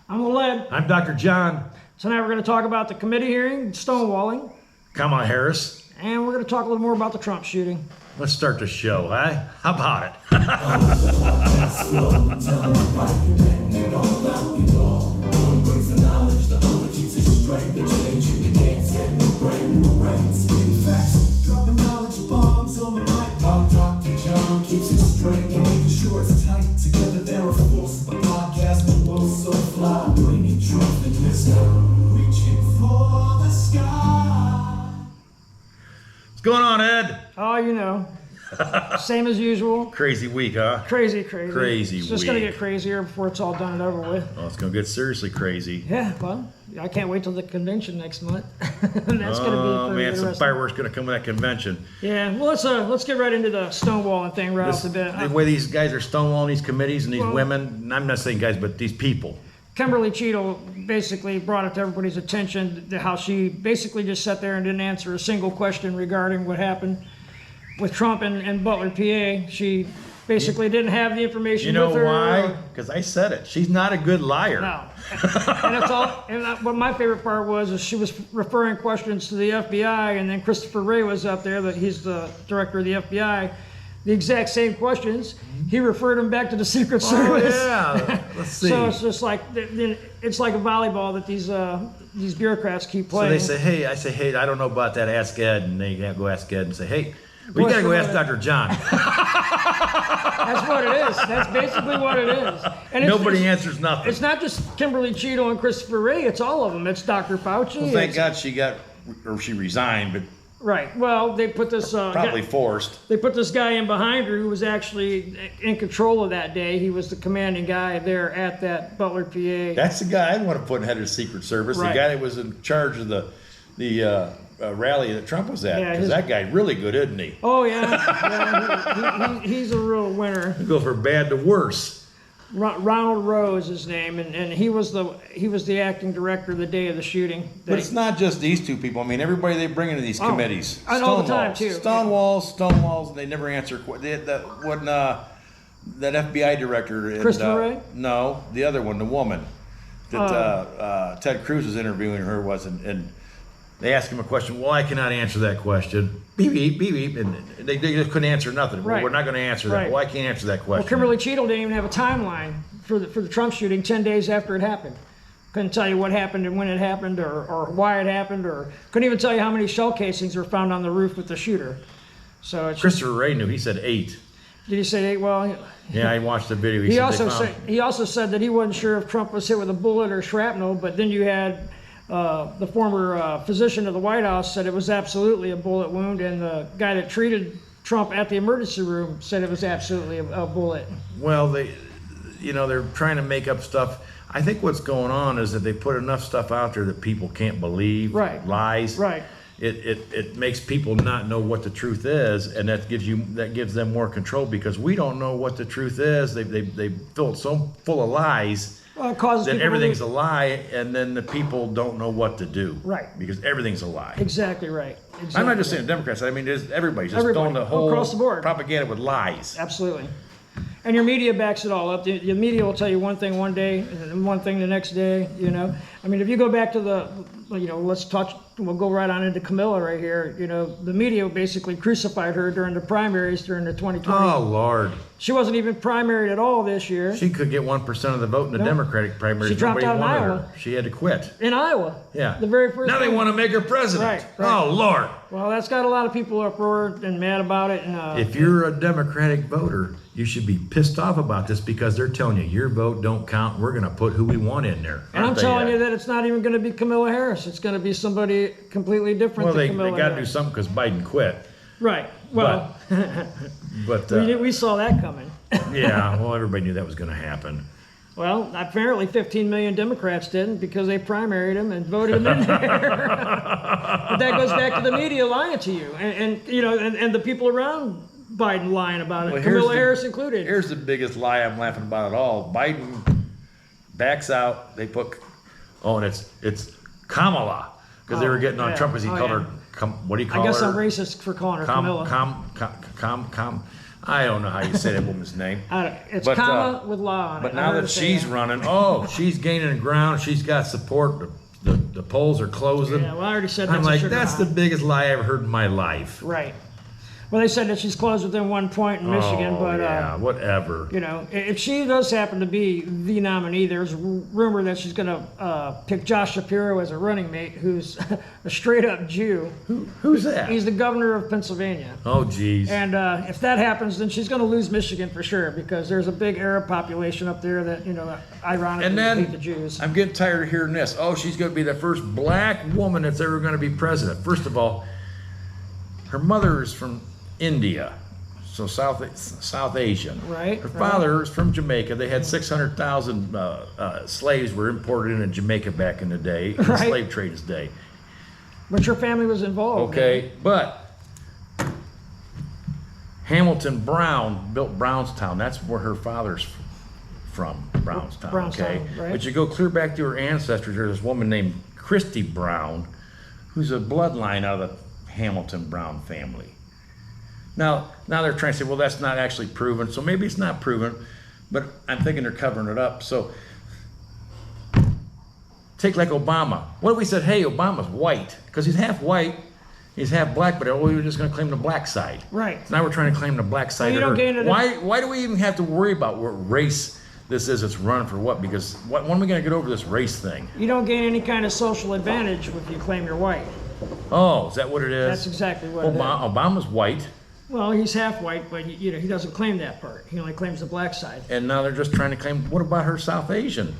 I'm Led. I'm Dr. John. Tonight we're going to talk about the committee hearing, stonewalling, Kamala Harris. and we're going to talk a little more about the Trump shooting. Let's start the show, huh? How about it? Keeps it straight and making sure it's tight. Together they're a force. A podcast that will so fly. Bringing truth and wisdom. Reaching for the sky. What's going on, Ed? Oh, you know, same as usual. Crazy week, huh? Crazy. Crazy It's just going to week. get crazier before it's all done and over with. Well, it's going to get seriously crazy. Yeah, well, I can't wait till the convention next month. And that's going to be Oh, pretty man, some interesting. fireworks going to come to that convention. Yeah, well, let's get right into the stonewalling thing right off the bat. The way these guys are stonewalling these committees and these Well- women, and I'm not saying guys, but these people. Kimberly Cheadle basically brought it to everybody's attention how she basically just sat there and didn't answer a single question regarding what happened with Trump and Butler, PA. She basically didn't have the information You know with her. why? Because I said it. She's not a good liar. No. And that's all. And what my favorite part was is she was referring questions to the FBI, and then Christopher Wray was up there. That he's the director of the FBI. The exact same questions. He referred them back to the Secret Service. Oh, yeah. Let's see. So it's just like it's like a volleyball that these bureaucrats keep So playing. they say, hey, I don't know about that, ask Ed. And they go ask Ed and say, hey, we got to go ask Dr. John. That's what it is. That's basically what it is. And Nobody answers nothing. It's not just Kimberly Cheadle and Christopher Wray. It's all of them. It's Dr. Fauci. Well, thank God she resigned, but Right. Well, they put this probably forced. They put this guy in behind her who was actually in control of that day. He was the commanding guy there at that Butler, PA. That's the guy I want to put in head of the Secret Service. Right. The guy that was in charge of the rally that Trump was at. Yeah, Because that guy really good, isn't he? Oh yeah, he's a real winner. He goes from bad to worse. Ronald Rowe is his name, and he was the acting director the day of the shooting. But it's not just these two people. I mean, everybody they bring into these committees. and all the time, too. Stonewalls. They never answer. That FBI director. Christopher Wray? No, the other one, the woman that Ted Cruz was interviewing her and they asked him a question. Well, I cannot answer that question. Beep, beep, beep, beep. And they just couldn't answer nothing. Right. Well, we're not going to answer that. Right. Well, I can't answer that question. Well, Kimberly Cheadle didn't even have a timeline for the Trump shooting 10 days after it happened. Couldn't tell you what happened and when it happened or why it happened, or couldn't even tell you how many shell casings were found on the roof with the shooter. So it's Christopher Wray knew. He said 8. Did he say 8? Well, Yeah, I watched the video. he also said that he wasn't sure if Trump was hit with a bullet or shrapnel, but then you had the former physician of the White House said it was absolutely a bullet wound, and the guy that treated Trump at the emergency room said it was absolutely a bullet. Well, they're trying to make up stuff. I think what's going on is that they put enough stuff out there that people can't believe. Right. Lies. Right. It makes people not know what the truth is, and that gives them more control because we don't know what the truth is. They fill it so full of lies. Well, it causes Then people to everything's lose- a lie, and then the people don't know what to do. Right. Because everything's a lie. Exactly right. Exactly I'm not just right. saying Democrats. I mean, there's everybody's just Everybody, throwing the whole across the board. propaganda with lies. Absolutely. And your media backs it all up. The media will tell you one thing one day and one thing the next day, I mean, if you go back to we'll go right on into Camilla right here. The media basically crucified her during the primaries during the 2020. Oh, Lord. She wasn't even primaried at all this year. She could get 1% of the vote in the Democratic primaries. She dropped Nobody out in wanted Iowa. her. She had to quit. In Iowa. Yeah. The very first Now they one. want to make her president. Right. Oh, Lord. Well, that's got a lot of people uproared and mad about it. And If you're a Democratic voter, you should be pissed off about this because they're telling you your vote don't count. We're going to put who we want in there. And I'm telling you that it's not even going to be Kamala Harris. It's going to be somebody completely different Well, than they Kamala got to do Harris. something because Biden quit. Right. Well, But we saw that coming. yeah, well, everybody knew that was going to happen. Well, apparently 15 million Democrats didn't because they primaried him and voted him in there. But that goes back to the media lying to you and the people around Biden lying about it, Well, Kamala Harris included. Here's the biggest lie I'm laughing about it all. Biden backs out. They put, and it's Kamala because they were getting on Trump as he called her. What do you call her? I guess I'm racist for calling her Camilla. I don't know how you say that woman's name. It's But, comma with law on it. But I now heard that her say she's running, she's gaining ground. She's got support. The polls are closing. Yeah, well, I already said I'm that's a like, sugar that's high. the biggest lie I ever heard in my life. Right. Well, they said that she's closed within 1 point in Michigan, Oh, but yeah, whatever. you know, if she does happen to be the nominee, there's rumor that she's going to pick Josh Shapiro as a running mate, who's a straight-up Jew. Who's that? He's the governor of Pennsylvania. Oh, geez. And if that happens, then she's going to lose Michigan for sure, because there's a big Arab population up there that, you know, ironically And then hate the Jews. I'm getting tired of hearing this. Oh, she's going to be the first black woman that's ever going to be president. First of all, her mother is from India, so South Asian. Right, Her right. father is from Jamaica. They had 600,000 slaves were imported into Jamaica back in the day, in the Right. slave trader's day. But your family was involved. Okay, but Hamilton Brown built Brownstown. That's where her father's from, Brownstown. Okay, Brownstown, right. but you go clear back to her ancestors. There's this woman named Christy Brown, who's a bloodline out of the Hamilton Brown family. Now they're trying to say, well, that's not actually proven, so maybe it's not proven, but I'm thinking they're covering it up. So take like Obama. What if we said, hey, Obama's white, because he's half white, he's half black, but we were just going to claim the black side. Right. So now we're trying to claim the black side. you of don't her. gain it- Why do we even have to worry about what race this is? It's run for what? Because when are we going to get over this race thing? You don't gain any kind of social advantage if you claim you're white. Oh, is that what it is? That's exactly what it is. Obama's white. Well, he's half white, but you know he doesn't claim that part. He only claims the black side. And now they're just trying to claim, what about her South Asian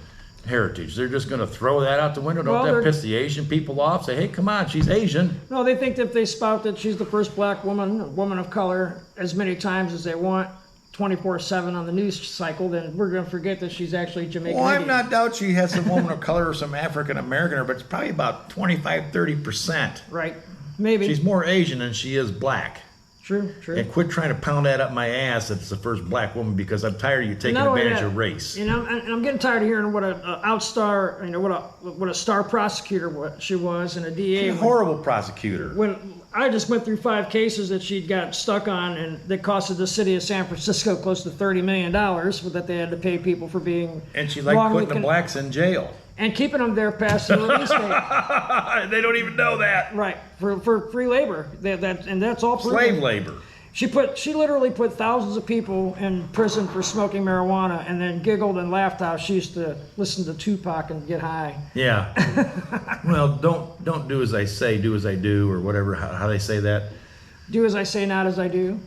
heritage? They're just going to throw that out the window? Don't Well, that they're- piss the Asian people off? Say, hey, come on, she's Asian. No, they think that if they spout that she's the first black woman, a woman of color, as many times as they want, 24/7 on the news cycle, then we're going to forget that she's actually Jamaican. Well, I'm Indian. not doubt she has some woman of color or some African American, but it's probably about 25-30%. Right. Maybe. She's more Asian than she is black. True, true. And quit trying to pound that up my ass that it's the first black woman, because I'm tired of you taking Not only advantage that, of race. You know, and I'm getting tired of hearing what a outstar, you know, what a star prosecutor she was and a DA. She's a horrible prosecutor. When I just went through 5 cases that she'd got stuck on, and that costed the city of San Francisco close to $30 million that they had to pay people for being And she liked wrongly putting the blacks in jail. and keeping them there past the release date. They don't even know that. Right, for free labor. And that's all proven. Slave labor. She literally put thousands of people in prison for smoking marijuana, and then giggled and laughed how she used to listen to Tupac and get high. Yeah. Well, don't do as I say, do as I do, or whatever, how they say that. Do as I say, not as I do.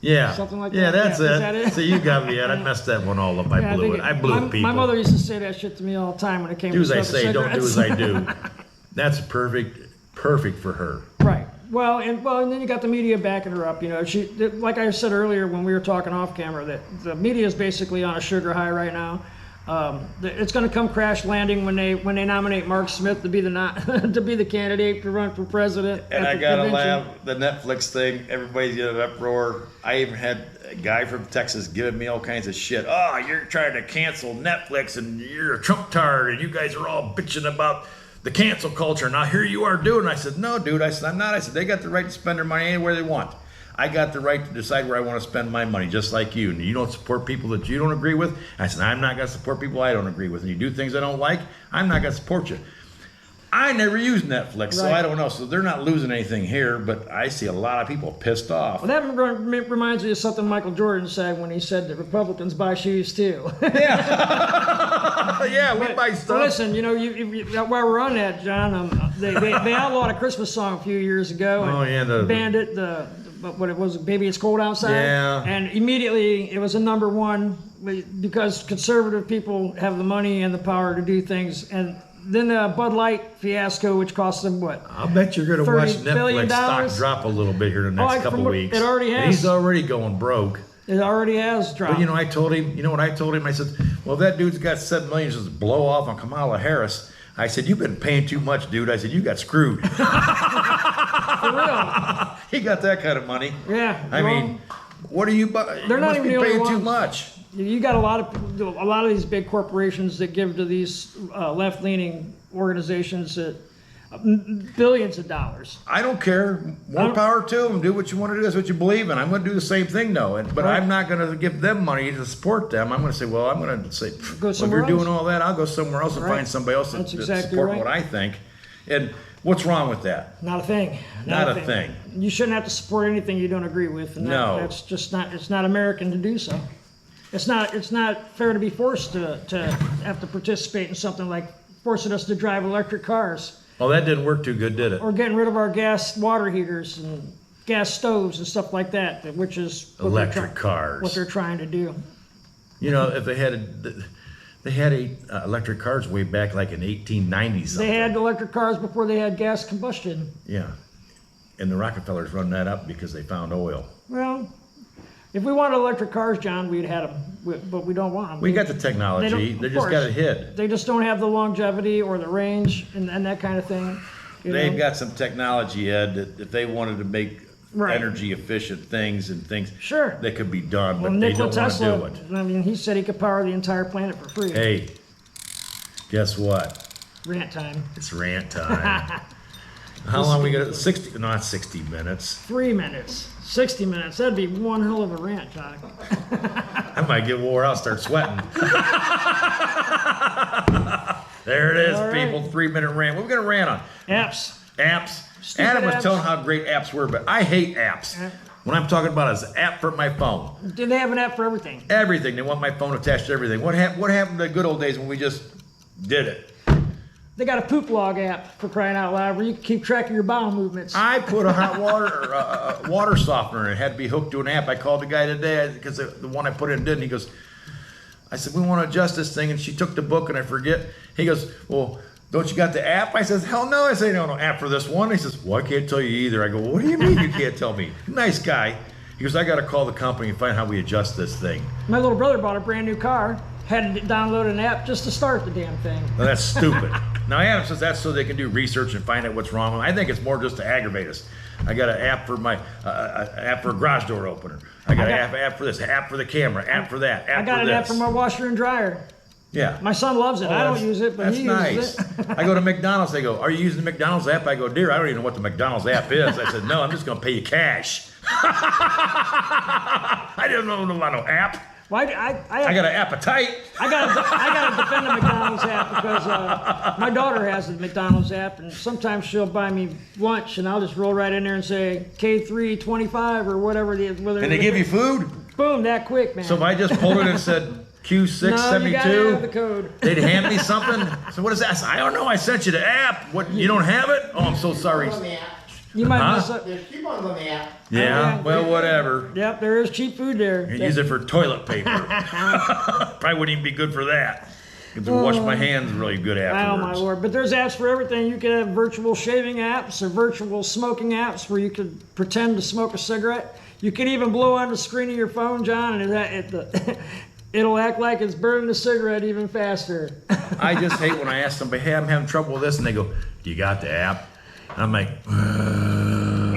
Yeah. Something like yeah, that. That's Yeah, it. is that it? So you got me at. I messed that one all up. I Yeah, blew think it. I blew it, people. My mother used to say that shit to me all the time when it came Do to as I smoking say, don't do as cigarettes. I do. That's perfect for her. Right. Well, and then you got the media backing her up. You know, like I said earlier when we were talking off camera, that the media is basically on a sugar high right now. It's going to come crash landing when they nominate Mark Smith to be the candidate to run for president. And at I the gotta convention. laugh, the Netflix thing, everybody's in an uproar. I even had a guy from Texas giving me all kinds of shit. Oh, you're trying to cancel Netflix and you're a Trump tard and you guys are all bitching about the cancel culture. Now here you are doing. I said, no, dude, I said, I'm not. I said, they got the right to spend their money anywhere they want. I got the right to decide where I want to spend my money, just like you. And you don't support people that you don't agree with. I said, I'm not going to support people I don't agree with. And you do things I don't like, I'm not going to support you. I never use Netflix, so Right. I don't know. So they're not losing anything here, but I see a lot of people pissed off. Well, that reminds me of something Michael Jordan said when he said that Republicans buy shoes too. Yeah, we buy Well, stuff. listen, you know, while we're on that, John, they outlawed a Christmas song a few years ago. And Oh, yeah, banned it. What it was, "Baby It's Cold Outside." Yeah. And immediately it was a #1 because conservative people have the money and the power to do things. And then the Bud Light fiasco, which cost them what? I'll bet you're going to watch $30 billion? Netflix stock drop a little bit here in the next couple weeks. it already has. He's already going broke. It already has dropped. But you know, I told him, you know what I told him? I said, well, that dude's got $7 million just blow off on Kamala Harris. I said, you've been paying too much, dude. I said, you got screwed. For real. He got that kind of money. Yeah. I well, mean, what are you? They're not must even be the only paying too ones. much. You got a lot of these big corporations that give to these left-leaning organizations that billions of dollars. I don't care. More power to them. Do what you want to do. That's what you believe in. I'm going to do the same thing, though. But Right. I'm not going to give them money to support them. I'm going to say, well, I'm going to say, Go well, if somewhere you're doing else. all that, I'll go somewhere else and Right. find somebody else That's that exactly support right. what I think. And what's wrong with that? Not a thing. Not a thing. You shouldn't have to support anything you don't agree with. And No. that's just not. It's not American to do so. It's not fair to be forced to have to participate in something like forcing us to drive electric cars Well, that didn't work too good, did it? or getting rid of our gas water heaters and gas stoves and stuff like that, which is what they're Electric cars. what they're trying to do. You know, if they had electric cars way back like in 1890 something. They had electric cars before they had gas combustion. Yeah. And the Rockefellers run that up because they found oil. Well, if we wanted electric cars, John, we'd had them, but we don't want them. We got the technology. They of just got course. it hid. They just don't have the longevity or the range and that kind of thing. you They've know? got some technology, Ed, that if they wanted to make Right. energy efficient things and things, Sure. they could be done, Well, but they Nikola don't want to Tesla, do it. I mean, he said he could power the entire planet for free. Hey, guess what? Rant time. It's rant time. How long we got? 60, not 60 minutes. 3 minutes. 60 minutes. That'd be one hell of a rant, John. I might get wore out, start sweating. There it is, All right. people. 3-minute rant. What are we going to rant on? Apps. Apps. Stupid Adam was apps. telling how great apps were, but I hate apps. Yeah. What I'm talking about is an app for my phone. Did they have an app for everything? Everything. They want my phone attached to everything. What happened to the good old days when we just did it? They got a poop log app, for crying out loud, where you can keep track of your bowel movements. I put a hot water water softener and it had to be hooked to an app. I called the guy today because the one I put in didn't. He goes, I said, we want to adjust this thing. And she took the book and I forget. He goes, well, don't you got the app? I says, hell no. I say, no app for this one. He says, well, I can't tell you either. I go, well, what do you mean you can't tell me? Nice guy. He goes, I got to call the company and find how we adjust this thing. My little brother bought a brand new car, had to download an app just to start the damn thing. Now, that's stupid. Now, Adam says that's so they can do research and find out what's wrong. I think it's more just to aggravate us. I got an app for my app for a garage door opener. I got an app for this, app for the camera, app for that, app I got for an this. app for my washer and dryer. Yeah. My son loves it. I don't that's- use it, but that's he nice. uses it. I go to McDonald's. They go, "Are you using the McDonald's app?" I go, "Dear, I don't even know what the McDonald's app is." I said, "No, I'm just going to pay you cash." I didn't know about no app. Well, I got an appetite. I gotta defend the McDonald's app because my daughter has the McDonald's app, and sometimes she'll buy me lunch, and I'll just roll right in there and say K325 or whatever it is. And they give you food. Boom, that quick, man. So if I just pulled it and said Q672, no, you gotta have the code. they'd hand me something. So what is that? I said, I don't know. I sent you the app. What? You don't have it? Oh, I'm so sorry. On the app. You might Huh? mess up. There's coupons on the app. Yeah. yeah. Well, whatever. Yep, there is cheap food there. You use it for toilet paper. Probably wouldn't even be good for that. Because I wash my hands really good Oh afterwards. my lord! But there's apps for everything. You can have virtual shaving apps or virtual smoking apps where you could pretend to smoke a cigarette. You can even blow on the screen of your phone, John, and it'll act like it's burning the cigarette even faster. I just hate when I ask somebody, hey, I'm having trouble with this, and they go, do you got the app? And I'm like,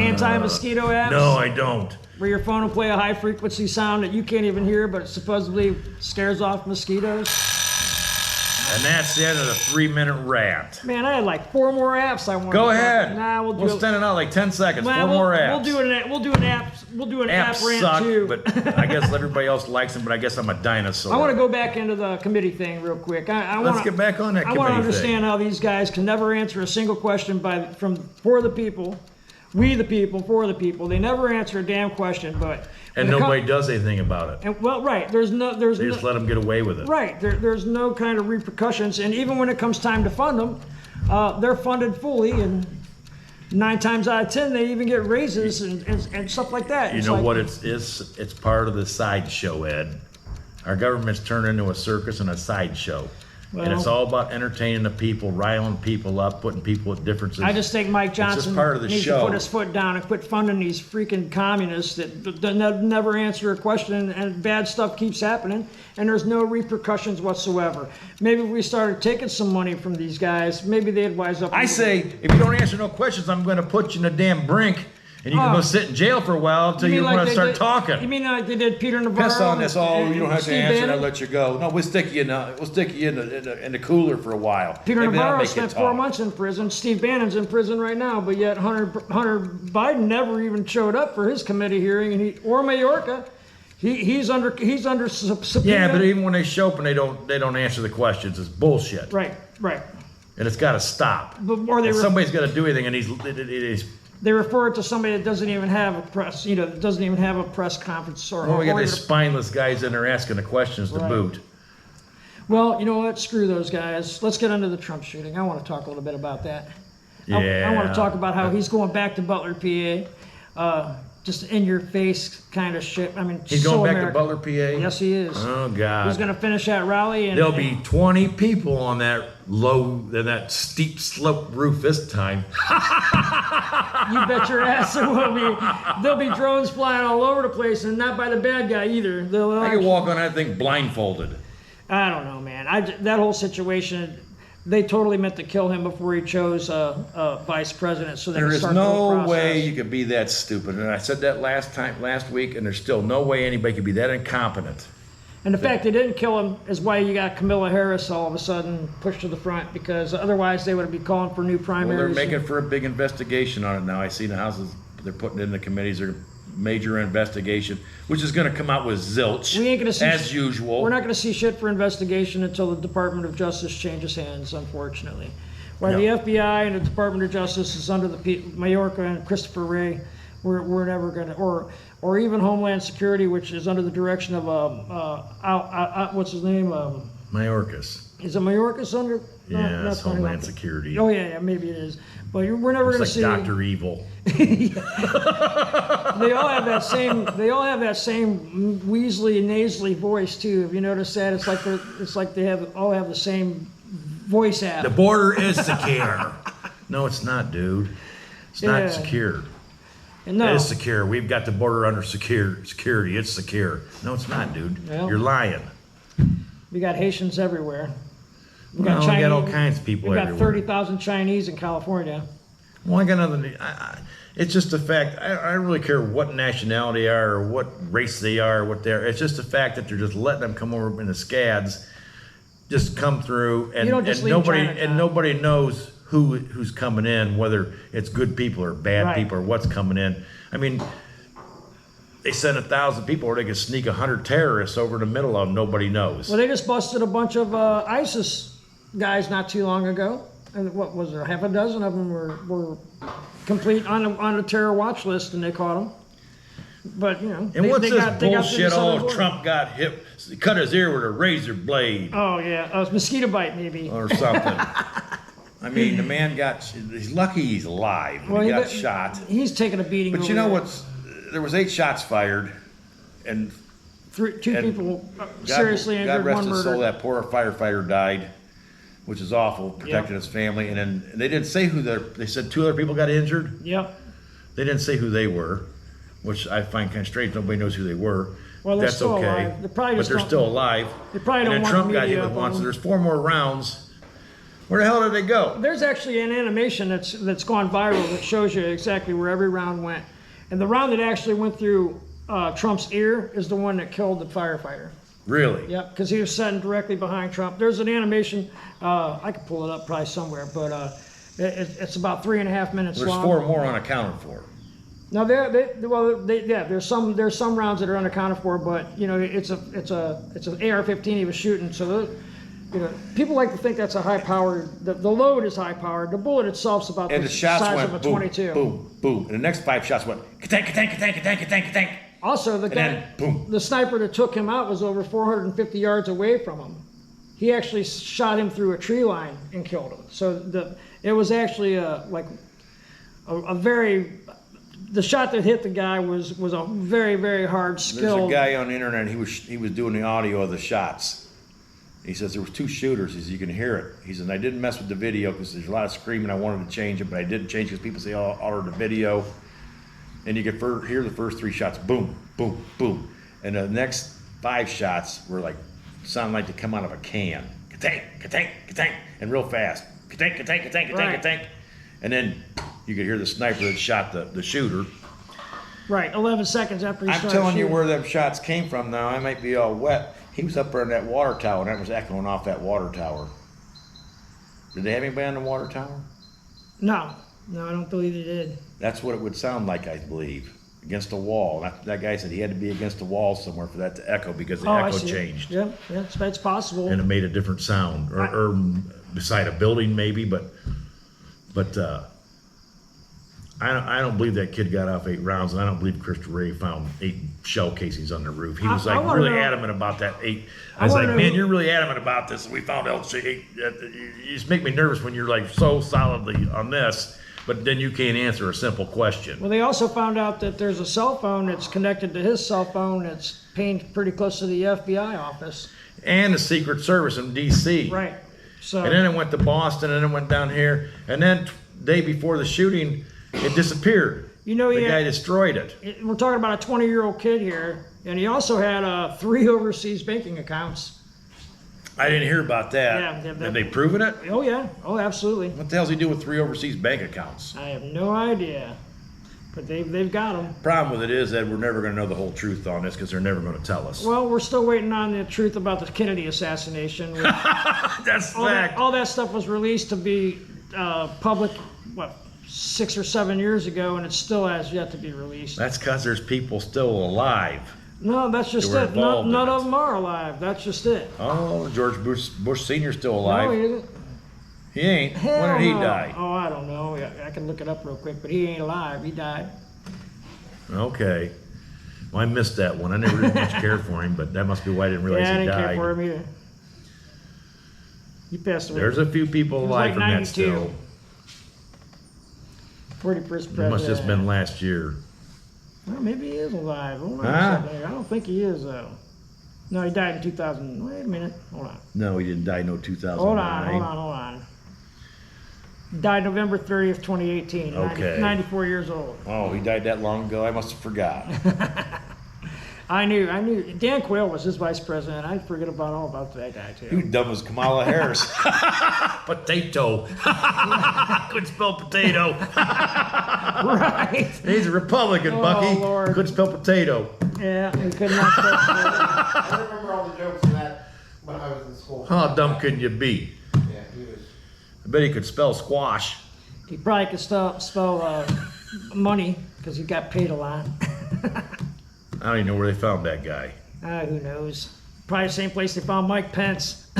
Anti-mosquito apps. no, I don't. Where your phone will play a high frequency sound that you can't even hear, but it supposedly scares off mosquitoes. And that's the end of the 3-minute rant. Man, I had like 4 more apps I wanted. Go to ahead. talk. Nah, We'll send it out like 10 seconds. Well, 4 more apps. We'll do an app Apps rant suck, too. but I guess everybody else likes them, but I guess I'm a dinosaur. I want to go back into the committee thing real quick. Let's get back on that I want to committee understand thing. how these guys can never answer a single question for the people. We the people, for the people. They never answer a damn question, but And nobody does anything about it. And well, right. There's They no just let them get away with it. right. There's no kind of repercussions, and even when it comes time to fund them, they're funded fully, and 9 times out of 10 they even get raises and stuff like that. You It's know like, what it's part of the sideshow, Ed. Our government's turned into a circus and a sideshow. And it's Well- all about entertaining the people, riling people up, putting people at differences. I just think Mike just Johnson part of the needs show. to put his foot down and quit funding these freaking communists that never answer a question, and bad stuff keeps happening, and there's no repercussions whatsoever. Maybe if we started taking some money from these guys, maybe they'd wise up. I say, if you don't answer no questions, I'm going to put you in the damn brink And you can go sit in jail for a while until you want to start talking. You mean like they did Peter Navarro? Piss on this. Oh, you don't have to Steve answer. And Bannon? I'll let you go. No, we'll stick you in the cooler for a while. Peter Maybe that'll Navarro make you spent talk. 4 months in prison. Steve Bannon's in prison right now, but yet Hunter Biden never even showed up for his committee hearing, and or Mayorkas. He's under subpoena. Yeah, but even when they show up and they don't answer the questions, it's bullshit. Right. And it's got to stop. Or And somebody's got to do anything, and he's. They refer it to somebody that doesn't even have a press, that doesn't even have a press conference or. Well, we got or these even spineless guys in there asking the questions to Right. boot. Well, you know what? Screw those guys. Let's get into the Trump shooting. I want to talk a little bit about that. Yeah. I want to talk about how he's going back to Butler, PA. Just in your face kind of shit. I mean, He's so going back American. to Butler, PA? Yes, he is. Oh, God. He's going to finish that rally. And There'll be 20 people on that steep slope roof this time. You bet your ass there will be. There'll be drones flying all over the place, and not by the bad guy either. I could walk on that thing blindfolded. I don't know, man. That whole situation, they totally meant to kill him before he chose vice president. So they There could is start the whole no process. way you could be that stupid. And I said that last week, and there's still no way anybody could be that incompetent. And the fact they didn't kill him is why you got Kamala Harris all of a sudden pushed to the front, because otherwise they would be calling for new Well, primaries. they're making for a big investigation on it now. I see the houses, they're putting in the committees, are major investigation, which is going to come out with zilch, We ain't gonna see as usual. We're not going to see shit for investigation until the Department of Justice changes hands, unfortunately. While No. the FBI and the Department of Justice is under the Mayorkas and Christopher Wray, we're never going to, or even Homeland Security, which is under the direction of what's his name? Mayorkas. Is it Mayorkas under? No, Yeah, not that's Tony Homeland Hawk. Security. Oh yeah, maybe it is. But we're never going to It's see. like Dr. Evil. They all have that same. They all have that same Weasley nasally voice too. Have you noticed that? It's like they all have the same voice app. The border is secure. No, it's not, dude. It's Yeah. not secure. And no, It is secure. We've got the border under security. It's secure. No, it's not, dude. Well, You're lying. we got Haitians everywhere. We Well, we got all kinds of people We got everywhere. 30,000 Chinese in California. Well, I got nothing. It's just the fact. I don't really care what nationality they are or what race they are or what they're. It's just the fact that they're just letting them come over in the scads, just come through, and, You don't just and leave nobody Chinatown. and nobody knows who's coming in, whether it's good people or bad Right. people or what's coming in. I mean, they send 1,000 people, or they can sneak 100 terrorists over the middle of them. Nobody knows. Well, they just busted a bunch of ISIS guys not too long ago, and what was there? Half a dozen of them were complete on a terror watch list, and they caught them. But And what's this they got bullshit? through the Oh, southern Trump got hit, cut his ear with a razor blade. border. Oh yeah, it was mosquito bite maybe. Or something. I mean, the man he's lucky he's alive when he got shot. He's taking a beating. But you know there was 8 shots fired, and Two and people seriously injured, God rest one his soul, murdered. that poor firefighter died, which is awful, protecting his family. And then they didn't say they said 2 other people got injured. Yep. They didn't say who they were, which I find kind of strange. Nobody knows who they were. Well, they're That's still okay. alive. They probably But just they're don't- still alive. They probably and don't then want Trump the got hit media with up one, on so them. there's 4 more rounds. Where the hell did they go? There's actually an animation that's gone viral that shows you exactly where every round went. And the round that actually went through Trump's ear is the one that killed the firefighter. Really? Yep, because he was sitting directly behind Trump. There's an animation, I could pull it up probably somewhere, but it's about 3.5 minutes There's long. 4 more unaccounted for. Now there's some rounds that are unaccounted for, but it's an AR-15 he was shooting, so people like to think that's a high powered. The load is high powered. The bullet itself's about And the the shots size went of a boom, 22. boom, boom. And the next 5 shots went ka-tank, ka-tank, ka-tank, ka-tank, ka-tank, ka-tank. Also, the guy, then, boom. the sniper that took him out was over 450 yards away from him. He actually shot him through a tree line and killed him. So it was actually a very. The shot that hit the guy was a very, very hard skill. There's a guy on the internet. He was doing the audio of the shots. He says there was 2 shooters. He says you can hear it. He said I didn't mess with the video because there's a lot of screaming. I wanted to change it, but I didn't change because people say alter the video. And you could hear the first 3 shots, boom, boom, boom, and the next 5 shots were sound like they come out of a can, ka-tank, ka-tank, ka-tank, and real fast, ka-tank, ka-tank, ka-tank, ka-tank, Right. ka-tank, and then you could hear the sniper that shot the shooter, Right, 11 seconds after he I'm started telling you shooting. where them shots came from now. I might be all wet. He was up there in that water tower, and that was echoing off that water tower. Did they have anybody on the water tower? No, I don't believe they did. That's what it would sound like, I believe. Against a wall. That guy said he had to be against a wall somewhere for that to echo because the I echo see. changed. Yep, it's possible. And it made a different sound. Or beside a building maybe, but I don't believe that kid got off 8 rounds, and I don't believe Christopher Ray found 8 shell casings on the roof. He was I like wanna really know- adamant about that 8. I I was wanna like, know man, who- you're really adamant about this, and we found out 8. You just make me nervous when you're like so solidly on this, but then you can't answer a simple question. Well, they also found out that there's a cell phone that's connected to his cell phone that's pinned pretty close to the FBI office. And the Secret Service in D.C. Right. So. And then it went to Boston, and then it went down here, and then day before the shooting, it disappeared. You know, the yeah. guy destroyed it. We're talking about a 20-year-old kid here, and he also had 3 overseas banking accounts. I didn't hear about that. Yeah, Have they proven it? Oh yeah, oh absolutely. What the hell's he do with 3 overseas bank accounts? I have no idea, but they've got them. Problem with it is that we're never going to know the whole truth on this because they're never going to tell us. Well, we're still waiting on the truth about the Kennedy assassination. which That's fact. all that stuff was released to be public, 6 or 7 years ago, and it still has yet to be released. That's because there's people still alive. No, that's just They were it. involved in None it. of them are alive. That's just it. Oh, George Bush Sr.'s still alive. No, he isn't. He ain't. Hell When did he no. die? Oh, I don't know. I can look it up real quick, but he ain't alive. He died. Okay. Well, I missed that one. I never really much cared for him, but that must be why I didn't realize Yeah, I he didn't died. care for him either. He passed away. There's a few people was alive like from that 92. still. 41st president. It must have just been last year. Well, maybe he is alive. Hold on Huh? a second here. I don't think he is, though. No, he died in 2000. Wait a minute. Hold on. No, he didn't die no 2009. Hold on. He died November 30th, 2018. Okay. 94 years old. Oh, he died that long ago? I must have forgot. I knew. Dan Quayle was his vice president. I forget all about that guy, He too. was dumb as Kamala Harris. Potato. Couldn't spell potato. Right. He's a Republican, Oh, Bucky. Lord. Couldn't spell potato. Yeah, he could not. I remember all the jokes of that when I was in school. How dumb can you be? Yeah, he was. I bet he could spell squash. He probably could spell money because he got paid a lot. I don't even know where they found that guy. Who knows? Probably the same place they found Mike Pence.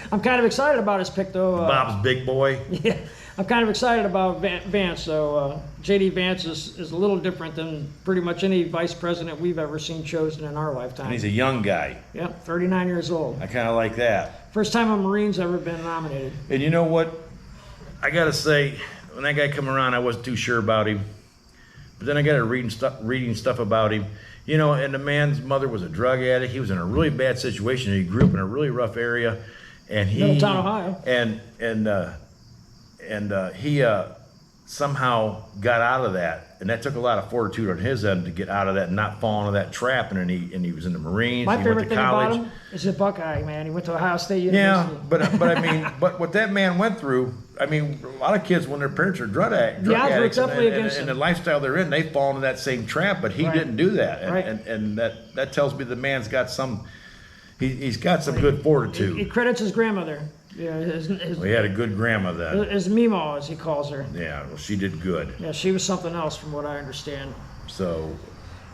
I'm kind of excited about his pick, though. Bob's big boy. Yeah, I'm kind of excited about Vance. So J.D. Vance is a little different than pretty much any vice president we've ever seen chosen in our And lifetime. he's a young guy. Yep, 39 years old. I kind of like that. First time a Marine's ever been nominated. And you know what? I got to say, when that guy come around, I wasn't too sure about him. But then I got to reading stuff about him. You know, and the man's mother was a drug addict. He was in a really bad situation. He grew up in a really rough area. And he, Middletown, Ohio. And he somehow got out of that, and that took a lot of fortitude on his end to get out of that and not fall into that trap. And then he was in the Marines. My he favorite went to thing college. about him is a Buckeye, man. He went to Ohio State Yeah, University. but I mean, but what that man went through, I mean, a lot of kids when their parents are drug odds were addicts definitely and against the them. lifestyle they're in, they fall into that same trap. But he Right. didn't do that, and, Right. and that tells me the man's got some. He's got some good fortitude. He credits his grandmother. Yeah, his Well, he had a good grandma then. his Mimo, as he calls her. Yeah, well, she did good. Yeah, she was something else from what I understand. So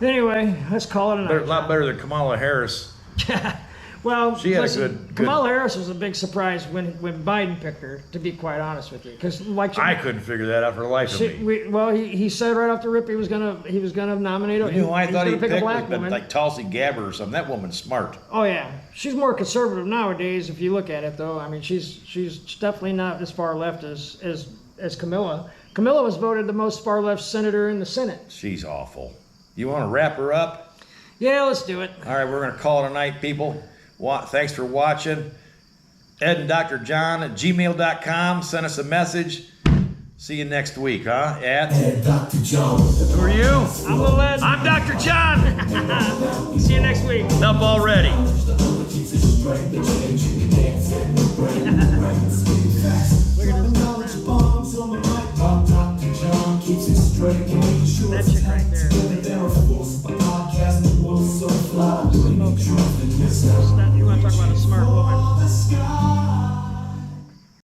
Anyway, let's call it a night. a lot better than Kamala Harris. Well, She had a listen, good- Kamala Harris was a big surprise when Biden picked her, to be quite honest with you. Because like I couldn't figure that out for the life of me. he said right off the rip he was gonna nominate her. You know who I thought he he'd pick pick a black was woman. like Tulsi Gabbard or something. That woman's smart. Oh yeah, she's more conservative nowadays. If you look at it, though, I mean, she's definitely not as far left as Kamala. Kamala was voted the most far left senator in the Senate. She's awful. You want to wrap her up? Yeah, let's do it. All right, we're going to call it a night, people. Thanks for watching. Ed and Dr. John at gmail.com. Send us a message. See you next week, huh? And Dr. John. Who are you? I'm Lil Ed. I'm Dr. John. See you next week. Up already. Look at this. Knowledge bombs on the mic. Dr. John. breaking shorts That chick right tight there. together.